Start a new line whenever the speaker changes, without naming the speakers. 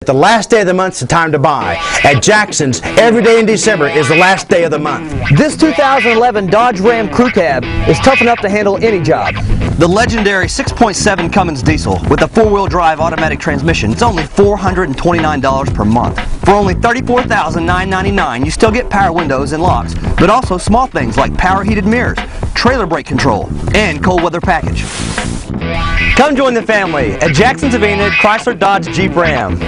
The last day of the month is the time to buy. At Jackson's, every day in December is the last day of the month.
This 2011 Dodge Ram Crew Cab is tough enough to handle any job.
The legendary 6.7 Cummins diesel with a four-wheel drive automatic transmission is only $429 per month. For only $34,999, you still get power windows and locks, but also small things like power heated mirrors, trailer brake control, and cold weather package.
Come join the family at Jackson's of Enid Chrysler Dodge Jeep Ram.